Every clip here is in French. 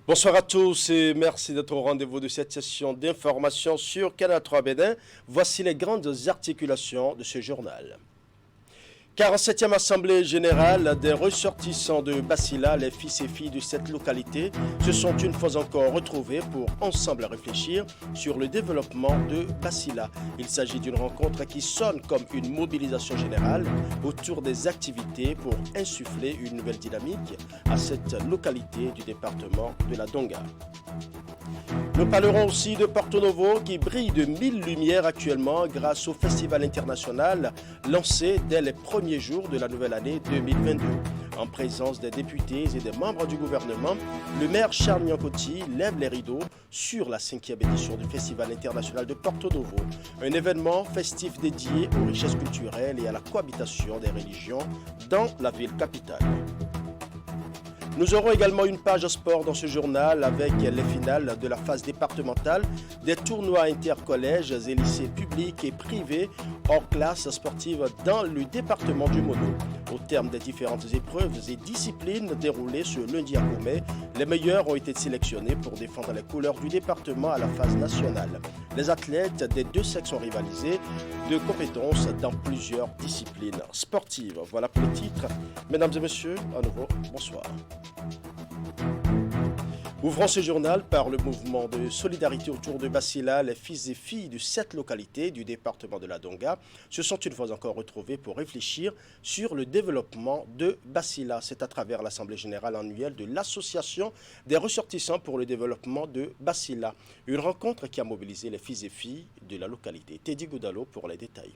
Bonsoir à tous et merci d'être au rendez-vous de cette session d'information sur Canal 3 Bénin. Voici les grandes articulations de ce journal. 47e Assemblée générale des ressortissants de Basila, les fils et filles de cette localité, se sont une fois encore retrouvés pour ensemble réfléchir sur le développement de Basila. Il s'agit d'une rencontre qui sonne comme une mobilisation générale autour des activités pour insuffler une nouvelle dynamique à cette localité du département de la Donga. Nous parlerons aussi de Porto Novo qui brille de mille lumières actuellement grâce au Festival international lancé dès les premiers jours de la nouvelle année 2022. En présence des députés et des membres du gouvernement, le maire Charles Nyankoti lève les rideaux sur la 5e édition du Festival international de Porto Novo, un événement festif dédié aux richesses culturelles et à la cohabitation des religions dans la ville capitale. Nous aurons également une page sport dans ce journal avec les finales de la phase départementale des tournois intercollèges et lycées publics et privés hors classe sportive dans le département du Mono. Au terme des différentes épreuves et disciplines déroulées ce lundi à Koumé, les meilleurs ont été sélectionnés pour défendre les couleurs du département à la phase nationale. Les athlètes des deux sexes ont rivalisé de compétences dans plusieurs disciplines sportives. Voilà pour le titre. Mesdames et messieurs, à nouveau, bonsoir. Ouvrons ce journal par le mouvement de solidarité autour de Basila. Les fils et filles de cette localité du département de la Donga se sont une fois encore retrouvés pour réfléchir sur le développement de Basila. C'est à travers l'Assemblée générale annuelle de l'Association des ressortissants pour le développement de Basila. Une rencontre qui a mobilisé les fils et filles de la localité. Teddy Goudalo pour les détails.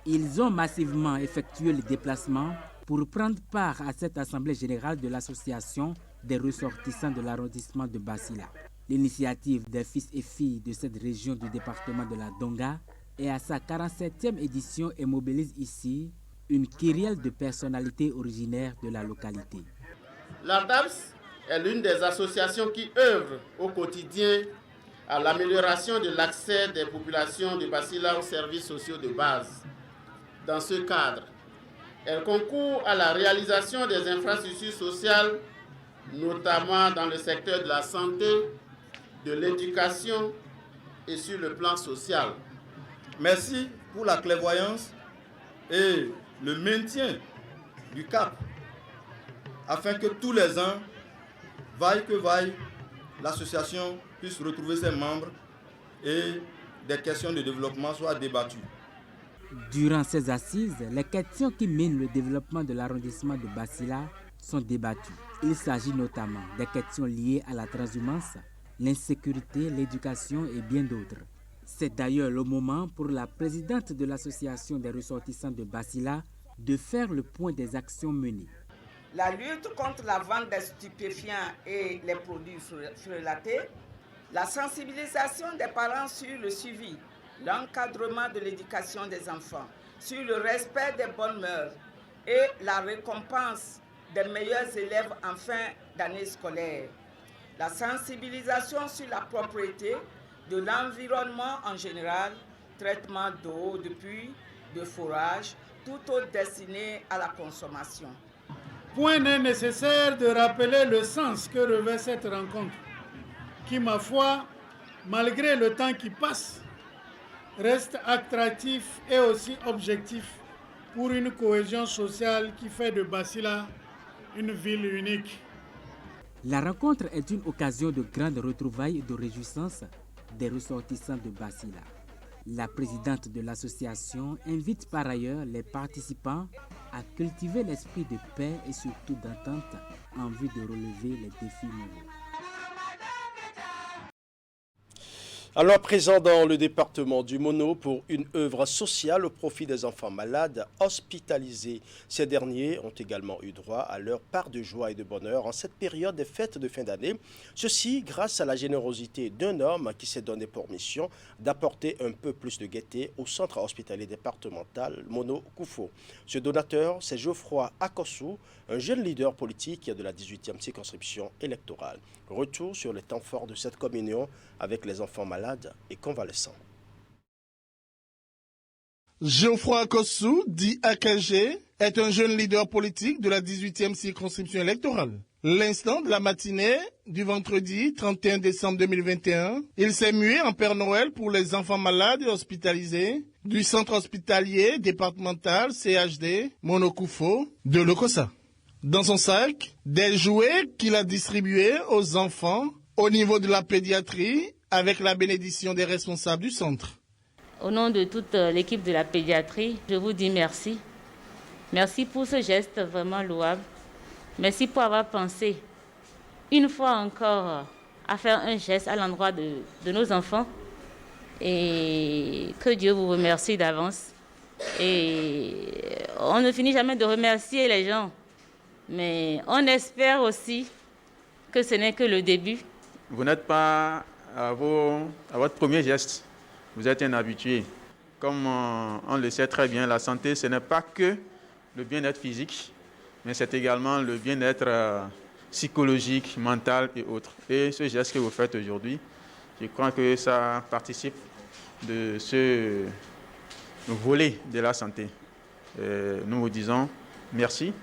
Ils ont massivement effectué le déplacement pour prendre part à cette Assemblée générale de l'Association des ressortissants de l'arrondissement de Basila. L'initiative des fils et filles de cette région du département de la Donga est à sa 47e édition et mobilise ici une kyrielle de personnalités originaires de la localité. L'ADAPS est l'une des associations qui œuvrent au quotidien à l'amélioration de l'accès des populations de Basila aux services sociaux de base. Dans ce cadre, elle concourt à la réalisation des infrastructures sociales, notamment dans le secteur de la santé, de l'éducation et sur le plan social. Merci pour la clairvoyance et le maintien du cap, afin que tous les ans, vaille que vaille, l'association puisse retrouver ses membres et des questions de développement soient débattues. Durant ces assises, les questions qui minent le développement de l'arrondissement de Basila sont débattues. Il s'agit notamment des questions liées à la transhumance, l'insécurité, l'éducation et bien d'autres. C'est d'ailleurs le moment pour la présidente de l'association des ressortissants de Basila de faire le point des actions menées. La lutte contre la vente des stupéfiants et les produits frelatés, la sensibilisation des parents sur le suivi, l'encadrement de l'éducation des enfants, sur le respect des bonnes mœurs et la récompense des meilleurs élèves en fin d'année scolaire. La sensibilisation sur la propriété de l'environnement en général, traitement d'eau, de puits, de forage, tout autre destiné à la consommation. Point n'est nécessaire de rappeler le sens que revêt cette rencontre, qui, ma foi, malgré le temps qui passe, reste attractif et aussi objectif pour une cohésion sociale qui fait de Basila une ville unique. La rencontre est une occasion de grandes retrouvailles et de réjouissance des ressortissants de Basila. La présidente de l'association invite par ailleurs les participants à cultiver l'esprit de paix et surtout d'entente en vue de relever les défis nouveaux. Alors présent dans le département du Mono pour une œuvre sociale au profit des enfants malades hospitalisés. Ces derniers ont également eu droit à leur part de joie et de bonheur en cette période des fêtes de fin d'année. Ceci grâce à la générosité d'un homme qui s'est donné pour mission d'apporter un peu plus de gaieté au centre hospitalier départemental Mono Koufo. Ce donateur, c'est Geoffroy Akossou, un jeune leader politique de la 18e circonscription électorale. Retour sur les temps forts de cette communion avec les enfants malades et convalescents. Geoffroy Akossou, dit AKG, est un jeune leader politique de la 18e circonscription électorale. L'instant de la matinée du vendredi 31 décembre 2021, il s'est mué en Père Noël pour les enfants malades et hospitalisés du centre hospitalier départemental CHD Monokufo de Lokossa. Dans son sac, des jouets qu'il a distribués aux enfants au niveau de la pédiatrie avec la bénédiction des responsables du centre. Au nom de toute l'équipe de la pédiatrie, je vous dis merci. Merci pour ce geste vraiment louable. Merci pour avoir pensé une fois encore à faire un geste à l'endroit de nos enfants. Et que Dieu vous remercie d'avance. Et on ne finit jamais de remercier les gens. Mais on espère aussi que ce n'est que le début. Vous n'êtes pas à votre premier geste. Vous êtes un habitué. Comme on le sait très bien, la santé, ce n'est pas que le bien-être physique, mais c'est également le bien-être psychologique, mental et autres. Et ce geste que vous faites aujourd'hui, je crois que ça participe de ce volet de la santé. Nous vous disons merci.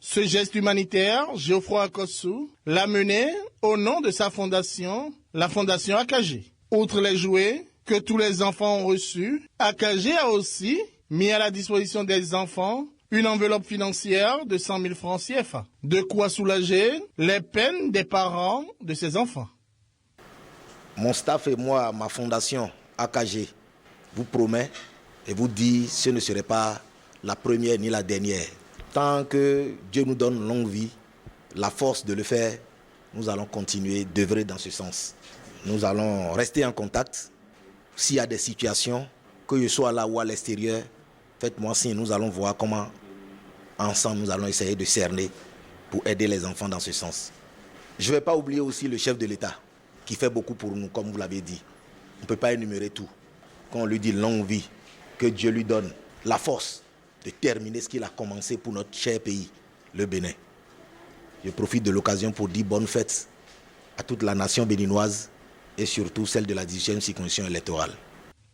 Ce geste humanitaire, Geoffroy Akosu l'a mené au nom de sa fondation, la Fondation AKG. Outre les jouets que tous les enfants ont reçus, AKG a aussi mis à la disposition des enfants une enveloppe financière de 100 000 francs CFA, de quoi soulager les peines des parents de ces enfants. Mon staff et moi, ma fondation AKG, vous promet et vous dit ce ne serait pas la première ni la dernière. Tant que Dieu nous donne longue vie, la force de le faire, nous allons continuer d'œuvrer dans ce sens. Nous allons rester en contact. S'il y a des situations, que je sois là ou à l'extérieur, faites-moi signe, nous allons voir comment, ensemble, nous allons essayer de cerner pour aider les enfants dans ce sens. Je ne vais pas oublier aussi le chef de l'État, qui fait beaucoup pour nous, comme vous l'avez dit. On ne peut pas énumérer tout. Quand on lui dit longue vie, que Dieu lui donne la force de terminer ce qu'il a commencé pour notre cher pays, le Bénin. Je profite de l'occasion pour dire bonne fête à toute la nation béninoise et surtout celle de la 18e circonscription électorale.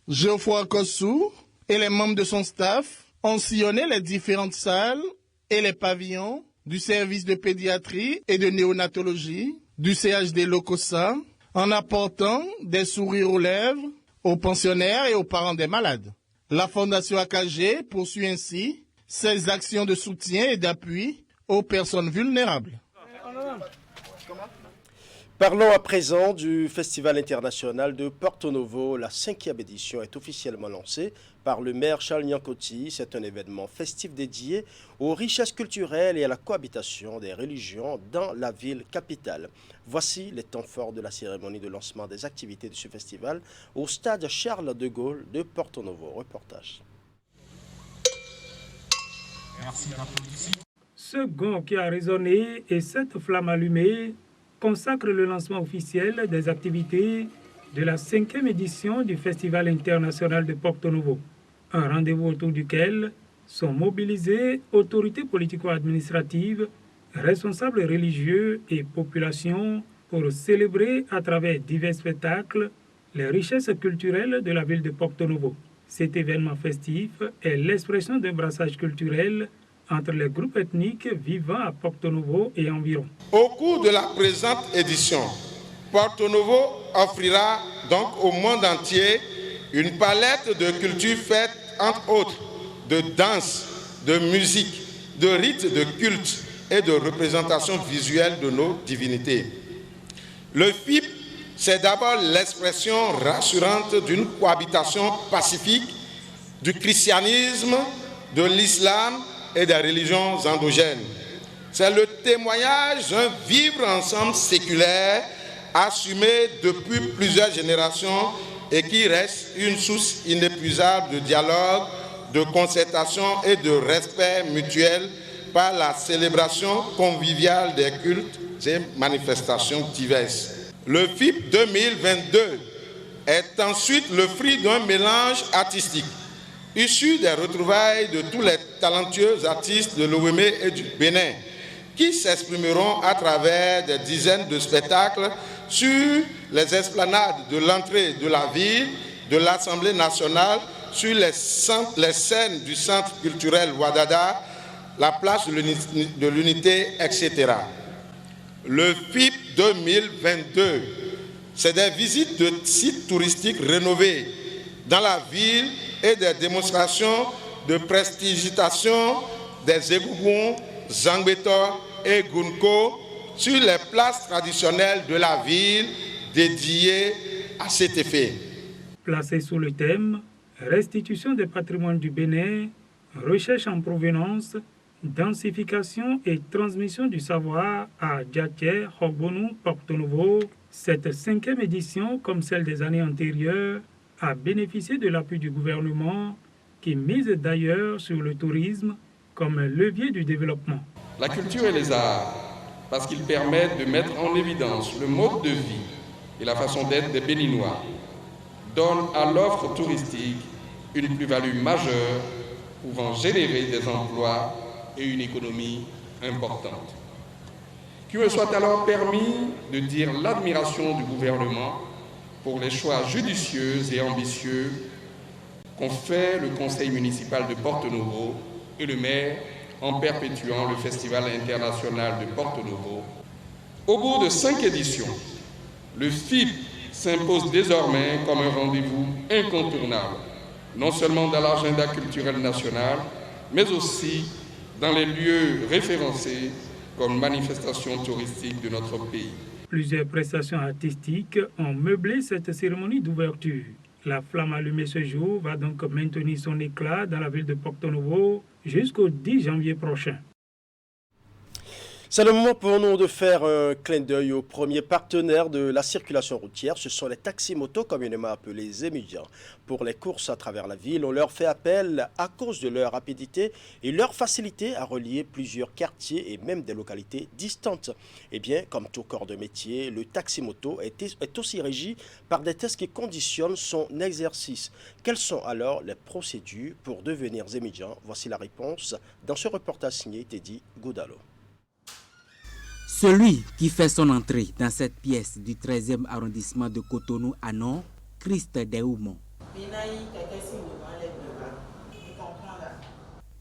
Geoffroy Kossou et les membres de son staff ont sillonné les différentes salles et les pavillons du service de pédiatrie et de néonatologie du CHD Lokossa en apportant des sourires aux lèvres aux pensionnaires et aux parents des malades. La Fondation AKG poursuit ainsi ses actions de soutien et d'appui aux personnes vulnérables. Parlons à présent du Festival international de Porto Novo. La 5e édition est officiellement lancée par le maire Charles Nyankoti. C'est un événement festif dédié aux richesses culturelles et à la cohabitation des religions dans la ville capitale. Voici les temps forts de la cérémonie de lancement des activités de ce festival au stade Charles de Gaulle de Porto Novo. Reportage. Merci d'applaudir. Ce gong qui a résonné et cette flamme allumée consacre le lancement officiel des activités de la 5e édition du Festival international de Porto Novo. Un rendez-vous autour duquel sont mobilisées autorités politico-administratives, responsables religieux et populations pour célébrer à travers divers spectacles les richesses culturelles de la ville de Porto Novo. Cet événement festif est l'expression d'un brassage culturel entre les groupes ethniques vivant à Porto Novo et environ. Au cours de la présente édition, Porto Novo offrira donc au monde entier une palette de cultures faites, entre autres, de danse, de musique, de rites, de culte et de représentation visuelle de nos divinités. Le FIP, c'est d'abord l'expression rassurante d'une cohabitation pacifique du christianisme, de l'islam et des religions endogènes. C'est le témoignage d'un vivre ensemble séculaire assumé depuis plusieurs générations et qui reste une source inépuisable de dialogue, de concertation et de respect mutuel par la célébration conviviale des cultes et manifestations diverses. Le FIP 2022 est ensuite le fruit d'un mélange artistique issu des retrouvailles de tous les talentueux artistes de l'Ouémé et du Bénin, qui s'exprimeront à travers des dizaines de spectacles sur les esplanades de l'entrée de la ville, de l'Assemblée nationale, sur les scènes du Centre culturel Ouadada, la place de l'Unité, etc. le FIP 2022. C'est des visites de sites touristiques rénovés dans la ville et des démonstrations de prestigitation des Egungun, Zangbetor et Gunko sur les places traditionnelles de la ville dédiées à cet effet. Placé sous le thème « Restitution des patrimoines du Bénin, recherche en provenance, densification et transmission du savoir à Djaké, Hogbonou, Porto Novo », cette 5e édition, comme celle des années antérieures, a bénéficié de l'appui du gouvernement qui mise d'ailleurs sur le tourisme comme levier du développement. La culture et les arts, parce qu'ils permettent de mettre en évidence le mode de vie et la façon d'être des Béninois, donnent à l'offre touristique une plus-value majeure pouvant générer des emplois et une économie importante. Qu'il me soit alors permis de dire l'admiration du gouvernement pour les choix judicieux et ambitieux qu'ont fait le conseil municipal de Porto Novo et le maire en perpétuant le Festival international de Porto Novo. Au bout de 5 éditions, le FIP s'impose désormais comme un rendez-vous incontournable, non seulement dans l'agenda culturel national, mais aussi dans les lieux référencés comme manifestation touristique de notre pays. Plusieurs prestations artistiques ont meublé cette cérémonie d'ouverture. La flamme allumée ce jour va donc maintenir son éclat dans la ville de Porto Novo jusqu'au 10 janvier prochain. C'est le moment pour nous de faire un clin d'œil aux premiers partenaires de la circulation routière. Ce sont les taxis-motos, communément appelés émigrants. Pour les courses à travers la ville, on leur fait appel à cause de leur rapidité et leur facilité à relier plusieurs quartiers et même des localités distantes. Eh bien, comme tout corps de métier, le taxi-moto est aussi régi par des tests qui conditionnent son exercice. Quelles sont alors les procédures pour devenir émigrant? Voici la réponse dans ce reportage signé Teddy Goudalo. Celui qui fait son entrée dans cette pièce du 13e arrondissement de Cotonou a nom Christ Deoumon.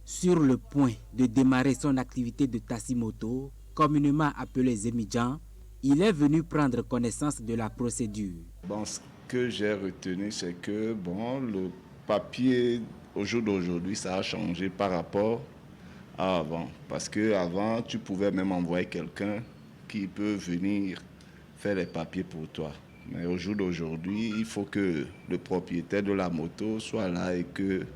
Sur le point de démarrer son activité de taxi-moto, communément appelé émigrants, il est venu prendre connaissance de la procédure. Bon, ce que j'ai retenu, c'est que le papier au jour d'aujourd'hui, ça a changé par rapport avant, parce qu'avant, tu pouvais même envoyer quelqu'un qui peut venir faire les papiers pour toi. Mais au jour d'aujourd'hui, il faut que le propriétaire de la moto soit là et que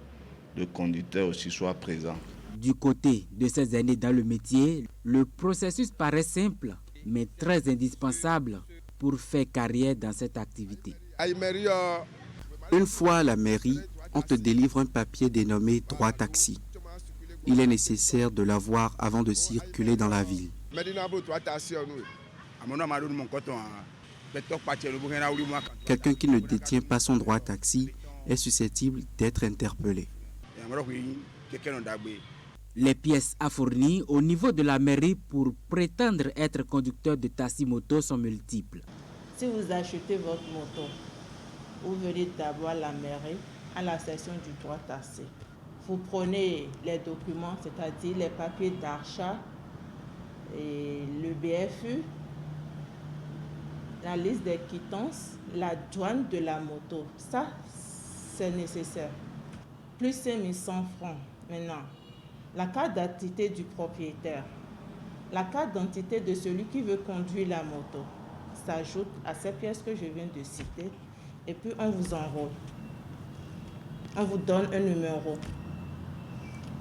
le conducteur aussi soit présent. Du côté de ces aînés dans le métier, le processus paraît simple, mais très indispensable pour faire carrière dans cette activité. Une fois à la mairie, on te délivre un papier dénommé droit taxi. Il est nécessaire de l'avoir avant de circuler dans la ville. Quelqu'un qui ne détient pas son droit taxi est susceptible d'être interpellé. Les pièces à fournir au niveau de la mairie pour prétendre être conducteur de taxi-moto sont multiples. Si vous achetez votre moto, vous venez d'abord à la mairie, à la section du droit taxi. Vous prenez les documents, c'est-à-dire les papiers d'achat, et le BFU, la liste des quittances, la douane de la moto. Ça, c'est nécessaire. Plus 5 100 francs. Maintenant, la carte d'identité du propriétaire, la carte d'identité de celui qui veut conduire la moto s'ajoute à ces pièces que je viens de citer et puis on vous enrôle. On vous donne un numéro.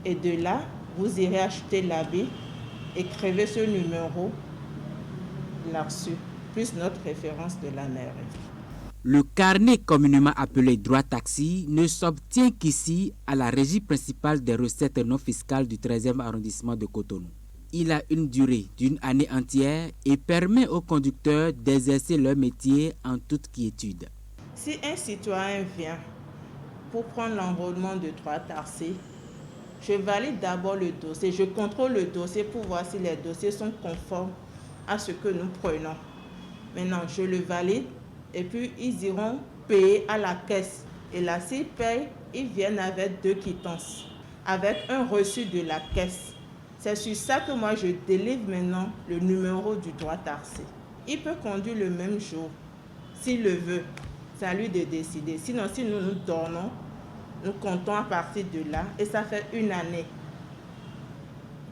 Et de là, vous irez acheter l'habit, écrivez ce numéro là-dessus, plus notre référence de la mairie. Le carnet communément appelé droit taxi ne s'obtient qu'ici à la régie principale des recettes non fiscales du 13e arrondissement de Cotonou. Il a une durée d'une année entière et permet aux conducteurs d'exercer leur métier en toute quiétude. Si un citoyen vient pour prendre l'enrôlement de droit taxi, je valide d'abord le dossier, je contrôle le dossier pour voir si les dossiers sont conformes à ce que nous prenons. Maintenant, je le valide et puis ils iront payer à la caisse. Et là, s'ils payent, ils viennent avec 2 quittances, avec un reçu de la caisse. C'est sur ça que moi je délivre maintenant le numéro du droit taxi. Il peut conduire le même jour, s'il le veut. C'est à lui de décider. Sinon, si nous nous donnons, nous comptons à partir de là et ça fait 1 année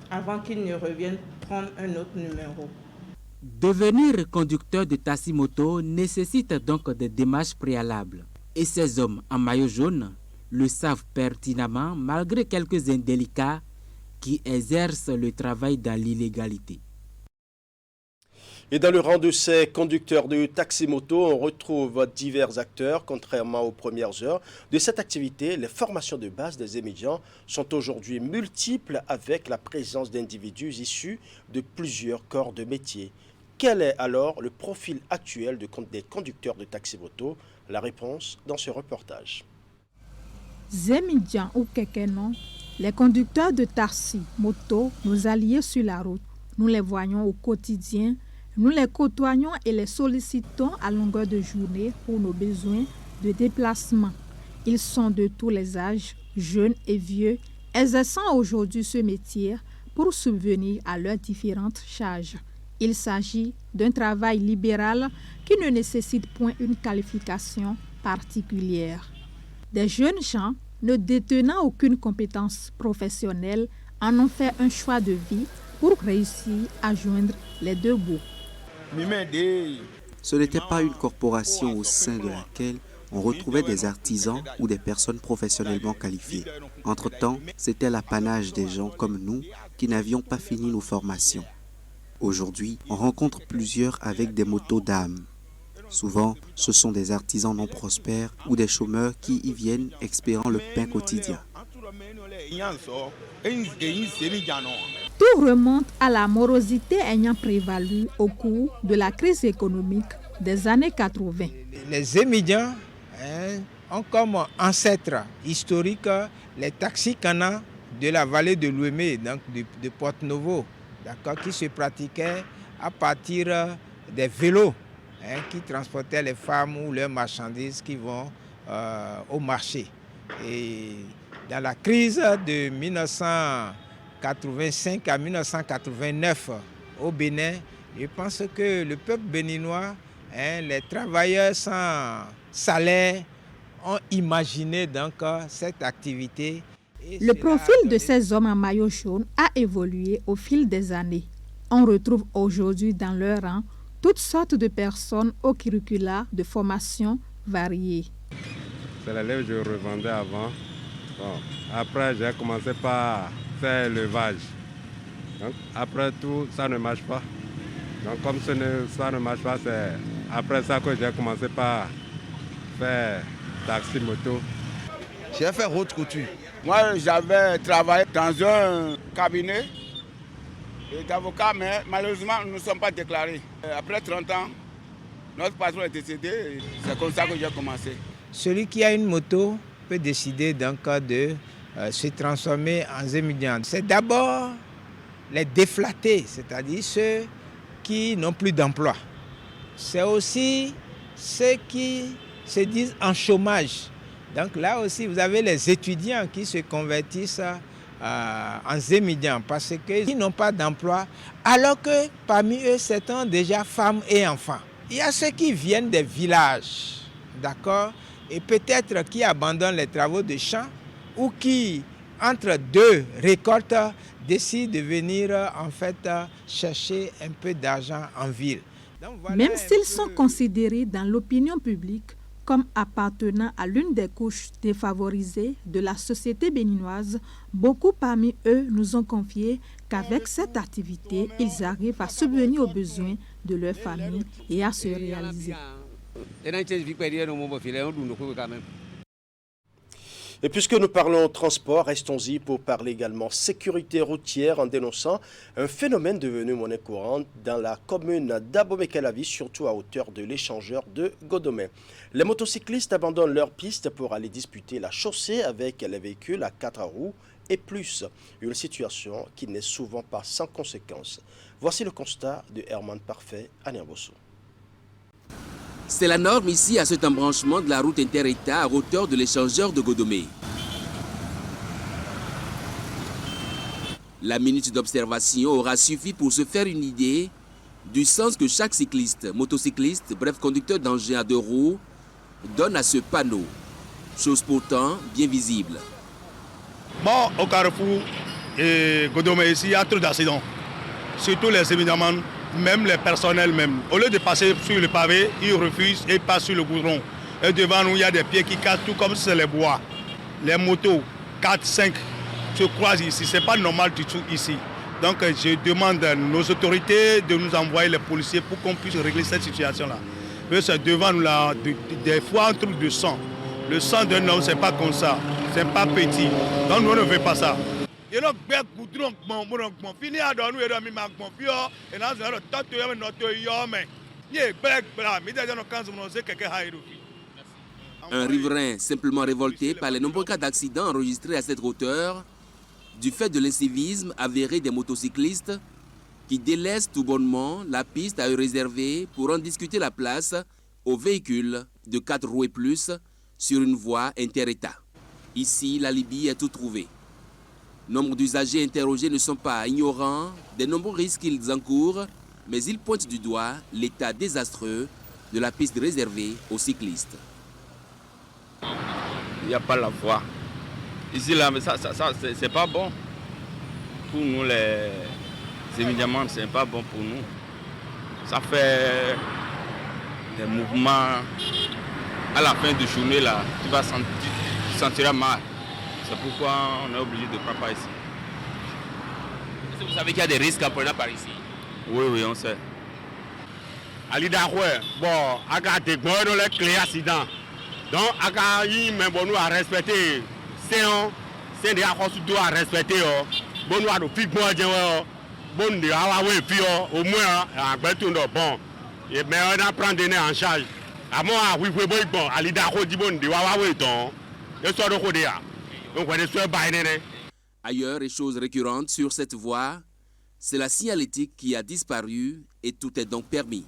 avant qu'il ne revienne prendre un autre numéro. Devenir conducteur de taxi-moto nécessite donc des démarches préalables. Et ces hommes en maillot jaune le savent pertinemment malgré quelques indélicats qui exercent le travail dans l'illégalité. Et dans le rang de ces conducteurs de taxi-moto, on retrouve divers acteurs. Contrairement aux premières heures de cette activité, les formations de base des étudiants sont aujourd'hui multiples avec la présence d'individus issus de plusieurs corps de métier. Quel est alors le profil actuel des conducteurs de taxi-moto? La réponse dans ce reportage. Zémidjan ou Kekenon, les conducteurs de taxi-moto, nos alliés sur la route, nous les voyons au quotidien. Nous les côtoyons et les sollicitons à longueur de journée pour nos besoins de déplacement. Ils sont de tous les âges, jeunes et vieux, exerçant aujourd'hui ce métier pour subvenir à leurs différentes charges. Il s'agit d'un travail libéral qui ne nécessite point une qualification particulière. Des jeunes gens ne détenant aucune compétence professionnelle en ont fait un choix de vie pour réussir à joindre les deux bouts. Ce n'était pas une corporation au sein de laquelle on retrouvait des artisans ou des personnes professionnellement qualifiées. Entre-temps, c'était l'apanage des gens comme nous qui n'avions pas fini nos formations. Aujourd'hui, on rencontre plusieurs avec des motos d'âme. Souvent, ce sont des artisans non prospères ou des chômeurs qui y viennent espérant le pain quotidien. Tout remonte à la morosité ayant prévalu au cours de la crise économique des années 80. Les étudiants ont comme ancêtres historiques les taxis-cana de la vallée de l'Ouémé, donc de Porto-Novo, qui se pratiquaient à partir des vélos qui transportaient les femmes ou leurs marchandises qui vont au marché. Et dans la crise de 1985 à 1989 au Bénin, je pense que le peuple béninois, les travailleurs sans salaire, ont imaginé donc cette activité. Le profil de ces hommes en maillot jaune a évolué au fil des années. On retrouve aujourd'hui dans leur rang toutes sortes de personnes au curricula de formation variées. C'est la lèvre que je revendais avant. Bon, après, j'ai commencé par faire l'élevage. Donc, après tout, ça ne marche pas. Donc, comme ça ne marche pas, c'est après ça que j'ai commencé par faire taxi-moto. J'ai fait haute couture. Moi, j'avais travaillé dans un cabinet d'avocats, mais malheureusement, nous ne sommes pas déclarés. Après 30 ans, notre patron est décédé. C'est comme ça que j'ai commencé. Celui qui a une moto peut décider donc de se transformer en étudiant. C'est d'abord les déflatés, c'est-à-dire ceux qui n'ont plus d'emploi. C'est aussi ceux qui se disent en chômage. Donc là aussi, vous avez les étudiants qui se convertissent en étudiants parce qu'ils n'ont pas d'emploi, alors que parmi eux, certains ont déjà femmes et enfants. Il y a ceux qui viennent des villages, d'accord, et peut-être qui abandonnent les travaux de champ ou qui, entre deux récoltes, décident de venir en fait chercher un peu d'argent en ville. Donc, voilà. Même s'ils sont considérés dans l'opinion publique comme appartenant à l'une des couches défavorisées de la société béninoise, beaucoup parmi eux nous ont confié qu'avec cette activité, ils arrivent à subvenir aux besoins de leur famille et à se réaliser. Et puisque nous parlons transport, restons-y pour parler également sécurité routière en dénonçant un phénomène devenu monnaie courante dans la commune d'Abomey-Calavi, surtout à hauteur de l'échangeur de Godomey. Les motocyclistes abandonnent leur piste pour aller disputer la chaussée avec les véhicules à 4 roues et plus. Une situation qui n'est souvent pas sans conséquences. Voici le constat de Herman Parfait à Niambosso. C'est la norme ici à cet embranchement de la route inter-État à hauteur de l'échangeur de Godomey. La minute d'observation aura suffi pour se faire une idée du sens que chaque cycliste, motocycliste, bref conducteur d'engin à 2 roues, donne à ce panneau, chose pourtant bien visible. Bon, au Carrefour et Godomé ici, il y a trop d'accidents. Surtout les évidemment, même les personnels même. Au lieu de passer sur le pavé, ils refusent et passent sur le goudron. Et devant nous, il y a des pieds qui cassent tout comme si c'est les bois. Les motos, 4, 5, se croisent ici. Ce n'est pas normal du tout ici. Donc je demande à nos autorités de nous envoyer les policiers pour qu'on puisse régler cette situation-là. C'est devant nous là, des fois un truc de sang. Le sang d'un homme, ce n'est pas comme ça. Ce n'est pas petit. Donc nous ne faisons pas ça. Un riverain simplement révolté par les nombreux cas d'accidents enregistrés à cette hauteur du fait de l'incivisme avéré des motocyclistes qui délaissent tout bonnement la piste à eux réservée pour en discuter la place aux véhicules de 4 roues et plus sur une voie inter-État. Ici, la Libye a tout trouvé. Nombre d'usagers interrogés ne sont pas ignorants des nombreux risques qu'ils encourent, mais ils pointent du doigt l'état désastreux de la piste réservée aux cyclistes. Il n'y a pas la voie. Ici, là, mais ça c'est pas bon. Pour nous, les évidemment, c'est pas bon pour nous. Ça fait des mouvements. À la fin de journée, là, tu vas sentir mal. C'est pourquoi on est obligé de ne pas ici. Est-ce que vous savez qu'il y a des risques en prenant par ici? Oui, on sait. Alidaroué, bon, aga des bon les clés accident. Donc, aga y mais bon nous à respecter. C'est des accords surtout à respecter. Bon nous à nous pique moi bon de awa puis au moins à beton bon. Et mais on a prendre en charge. À moi oui bon Alidaroué dit bon de awa ton. Et soit de rodéa. Donc on est sur baïné. Ailleurs, et chose récurrente sur cette voie, c'est la signalétique qui a disparu et tout est donc permis.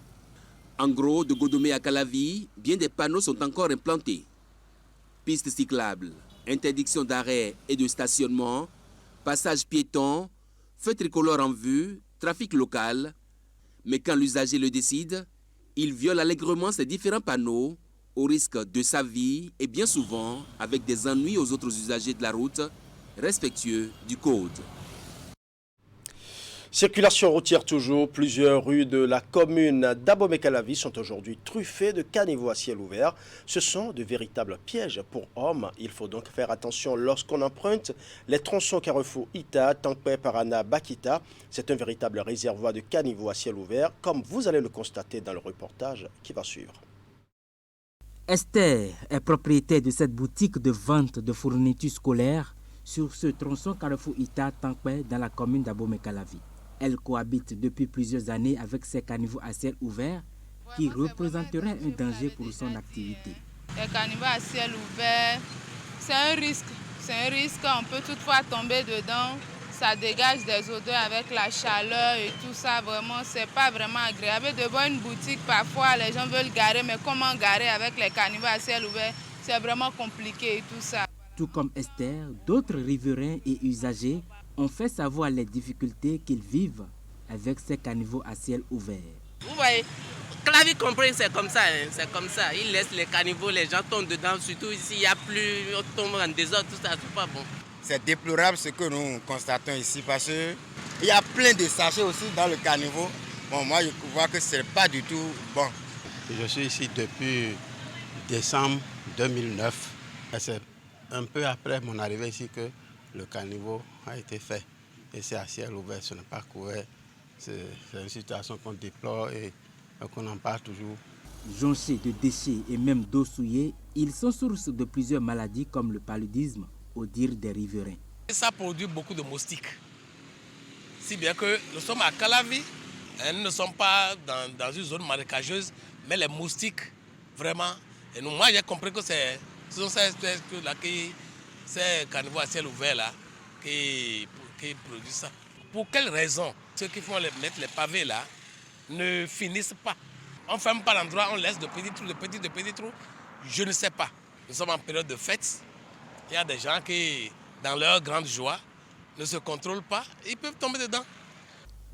En gros, de Godomé à Calavi, bien des panneaux sont encore implantés. Pistes cyclables, interdiction d'arrêt et de stationnement, passage piéton, feu tricolore en vue, trafic local. Mais quand l'usager le décide, il viole allègrement ces différents panneaux au risque de sa vie et bien souvent avec des ennuis aux autres usagers de la route, respectueux du code. Circulation routière toujours, plusieurs rues de la commune d'Abomey-Calavi sont aujourd'hui truffées de caniveaux à ciel ouvert. Ce sont de véritables pièges pour hommes. Il faut donc faire attention lorsqu'on emprunte les tronçons Carrefour Ita, Tankpe, Parana, Bakita. C'est un véritable réservoir de caniveaux à ciel ouvert, comme vous allez le constater dans le reportage qui va suivre. Esther est propriétaire de cette boutique de vente de fournitures scolaires sur ce tronçon Carrefour Ita Tankpe dans la commune d'Abomey-Calavi. Elle cohabite depuis plusieurs années avec ces caniveaux à ciel ouvert qui représenteraient un danger pour son activité. Les caniveaux à ciel ouvert, c'est un risque. C'est un risque, on peut toutefois tomber dedans. Ça dégage des odeurs avec la chaleur et tout ça. Vraiment, c'est pas vraiment agréable. Devant une boutique, parfois, les gens veulent garer, mais comment garer avec les caniveaux à ciel ouvert? C'est vraiment compliqué et tout ça. Tout comme Esther, d'autres riverains et usagers ont fait savoir les difficultés qu'ils vivent avec ces caniveaux à ciel ouvert. Vous voyez, Calavi comprend, c'est comme ça, hein, c'est comme ça. Ils laissent les caniveaux, les gens tombent dedans, surtout ici, il n'y a plus, on tombe en désordre, tout ça, c'est pas bon. C'est déplorable ce que nous constatons ici parce qu'il y a plein de sachets aussi dans le caniveau. Bon, moi, je vois que ce n'est pas du tout bon. Je suis ici depuis décembre 2009. C'est un peu après mon arrivée ici que le caniveau a été fait. Et c'est à ciel ouvert, ce n'est pas couvert. C'est une situation qu'on déplore et qu'on en parle toujours. Jonchés de déchets et même d'eau souillée, ils sont source de plusieurs maladies comme le paludisme, au dire des riverains. Ça produit beaucoup de moustiques. Si bien que nous sommes à Calavi, nous ne sommes pas dans une zone marécageuse, mais les moustiques, vraiment, et nous, moi j'ai compris que ce sont ces espèces-là, ces caniveaux à ciel ouvert là, qui produisent ça. Pour quelles raisons ceux qui font mettre les pavés là ne finissent pas? On ne ferme pas l'endroit, on laisse de petits trous, je ne sais pas. Nous sommes en période de fête. Il y a des gens qui, dans leur grande joie, ne se contrôlent pas, ils peuvent tomber dedans.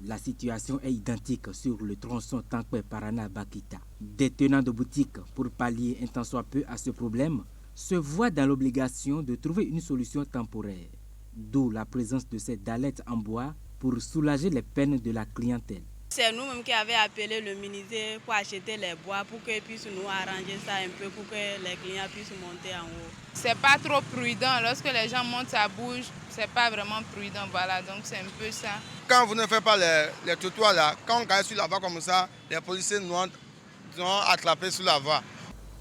La situation est identique sur le tronçon Tankwe-Parana-Bakita. Des tenants de boutiques, pour pallier un tant soit peu à ce problème, se voient dans l'obligation de trouver une solution temporaire. D'où la présence de ces dallettes en bois pour soulager les peines de la clientèle. C'est nous-mêmes qui avons appelé le ministère pour acheter les bois pour qu'ils puissent nous arranger ça un peu pour que les clients puissent monter en haut. C'est pas trop prudent. Lorsque les gens montent, ça bouge. C'est pas vraiment prudent. Voilà, donc c'est un peu ça. Quand vous ne faites pas les trottoirs là, quand on gagne sur la voie comme ça, les policiers nous ont attrapés sur la voie.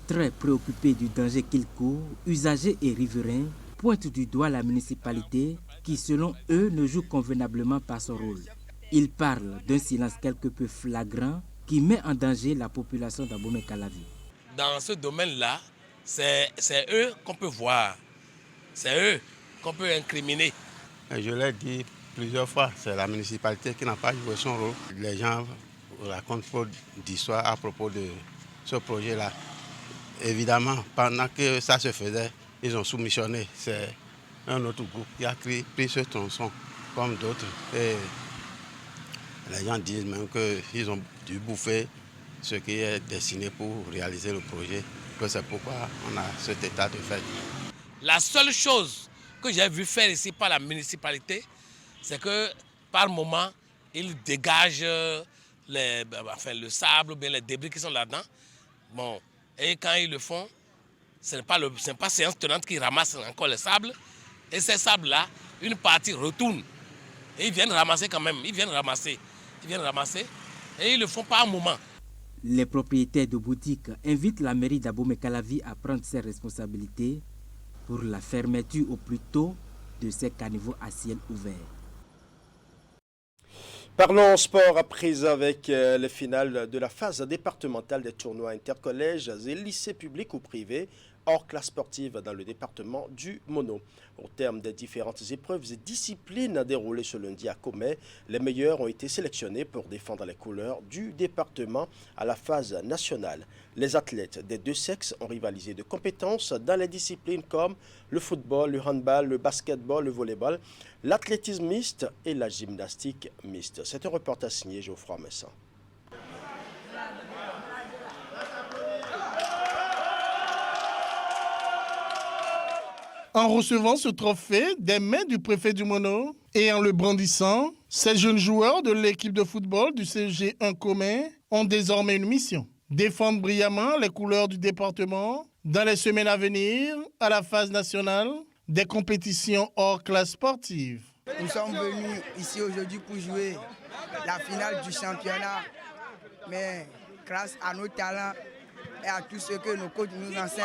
Très préoccupés du danger qu'ils courent, usagers et riverains pointent du doigt la municipalité qui, selon eux, ne joue convenablement pas son rôle. Ils parlent d'un silence quelque peu flagrant qui met en danger la population d'Abomey-Calavi. Dans ce domaine-là, c'est eux qu'on peut voir, c'est eux qu'on peut incriminer. Je l'ai dit plusieurs fois, c'est la municipalité qui n'a pas joué son rôle. Les gens racontent trop d'histoires à propos de ce projet-là. Évidemment, pendant que ça se faisait, ils ont soumissionné. C'est un autre groupe qui a pris ce tronçon comme d'autres. Et les gens disent même qu'ils ont dû bouffer ce qui est destiné pour réaliser le projet, que c'est pourquoi on a cet état de fait. La seule chose que j'ai vu faire ici par la municipalité, c'est que par moment, ils dégagent le sable ou bien les débris qui sont là-dedans. Bon, et quand ils le font, ce n'est pas séance tenante qui ramasse encore le sable. Et ces sables-là, une partie retourne. Et ils viennent ramasser quand même, ils viennent ramasser et ils le font par moment. Les propriétaires de boutiques invitent la mairie d'Abomey-Calavi à prendre ses responsabilités pour la fermeture au plus tôt de ces caniveaux à ciel ouvert. Parlons sport à présent avec les finales de la phase départementale des tournois intercollèges et lycées publics ou privés hors classe sportive dans le département du Mono. Au terme des différentes épreuves et disciplines déroulées ce lundi à Comé, les meilleurs ont été sélectionnés pour défendre les couleurs du département à la phase nationale. Les athlètes des deux sexes ont rivalisé de compétences dans les disciplines comme le football, le handball, le basketball, le volleyball, l'athlétisme mixte et la gymnastique mixte. C'est un reportage signé Geoffroy Messin. En recevant ce trophée des mains du préfet du Mono et en le brandissant, ces jeunes joueurs de l'équipe de football du CEG 1 commun ont désormais une mission. Défendre brillamment les couleurs du département dans les semaines à venir à la phase nationale des compétitions hors classe sportive. Nous sommes venus ici aujourd'hui pour jouer la finale du championnat, mais grâce à nos talents et à tout ce que nos coachs nous enseignent,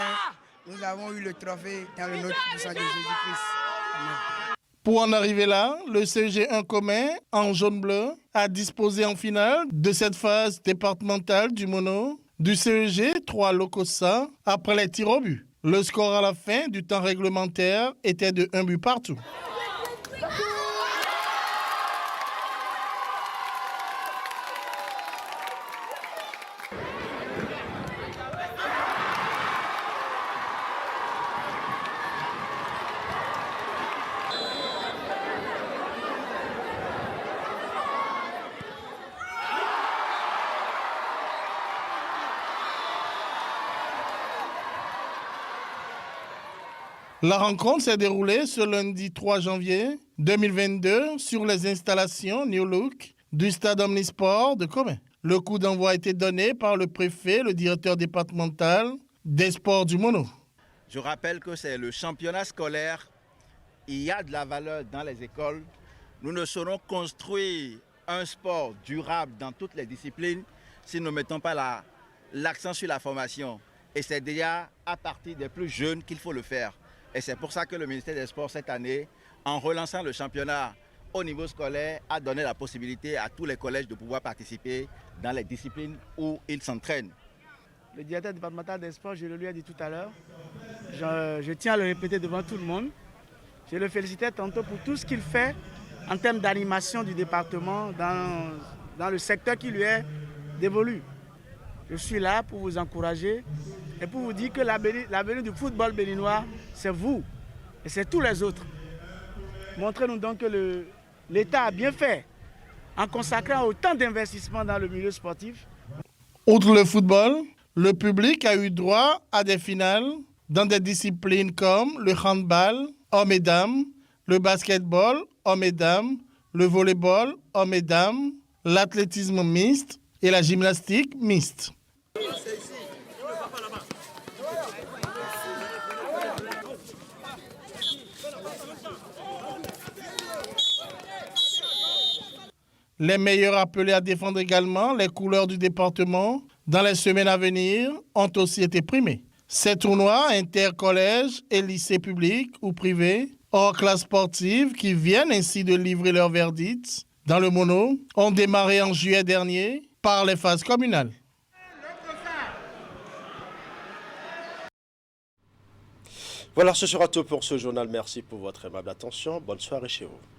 nous avons eu le trophée dans le nom puissant de Jésus-Christ. Pour en arriver là, le CEG 1 commun en jaune-bleu a disposé en finale de cette phase départementale du Mono du CEG 3 Lokossa après les tirs au but. Le score à la fin du temps réglementaire était de 1 but partout. La rencontre s'est déroulée ce lundi 3 janvier 2022 sur les installations New Look du stade Omnisport de Comé. Le coup d'envoi a été donné par le préfet, le directeur départemental des sports du Mono. Je rappelle que c'est le championnat scolaire. Il y a de la valeur dans les écoles. Nous ne saurons construire un sport durable dans toutes les disciplines si nous ne mettons pas l'accent sur la formation. Et c'est déjà à partir des plus jeunes qu'il faut le faire. Et c'est pour ça que le ministère des Sports, cette année, en relançant le championnat au niveau scolaire, a donné la possibilité à tous les collèges de pouvoir participer dans les disciplines où ils s'entraînent. Le directeur départemental des sports, je le lui ai dit tout à l'heure, je tiens à le répéter devant tout le monde. Je le félicitais tantôt pour tout ce qu'il fait en termes d'animation du département dans le secteur qui lui est dévolu. Je suis là pour vous encourager et pour vous dire que l'avenir du football béninois, c'est vous et c'est tous les autres. Montrez-nous donc que l'État a bien fait en consacrant autant d'investissements dans le milieu sportif. Outre le football, le public a eu droit à des finales dans des disciplines comme le handball, hommes et dames, le basketball, hommes et dames, le volleyball, hommes et dames, l'athlétisme mixte et la gymnastique mixte. Les meilleurs appelés à défendre également les couleurs du département dans les semaines à venir ont aussi été primés. Ces tournois intercollèges et lycées publics ou privés, hors classe sportive, qui viennent ainsi de livrer leur verdict dans le mono, ont démarré en juillet dernier par les phases communales. Voilà, ce sera tout pour ce journal. Merci pour votre aimable attention. Bonne soirée chez vous.